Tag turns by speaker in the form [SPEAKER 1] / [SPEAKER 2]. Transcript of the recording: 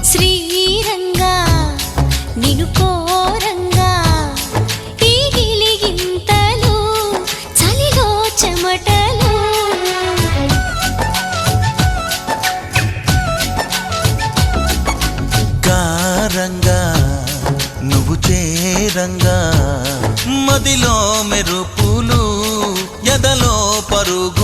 [SPEAKER 1] శ్రీరంగా నిను కోరంగా ఈ గిలిగింతలు చలిలో చెమటలు
[SPEAKER 2] గారంగా నువ్వు చేరంగా మదిలో మెరుపులు ఎదలో పరుగు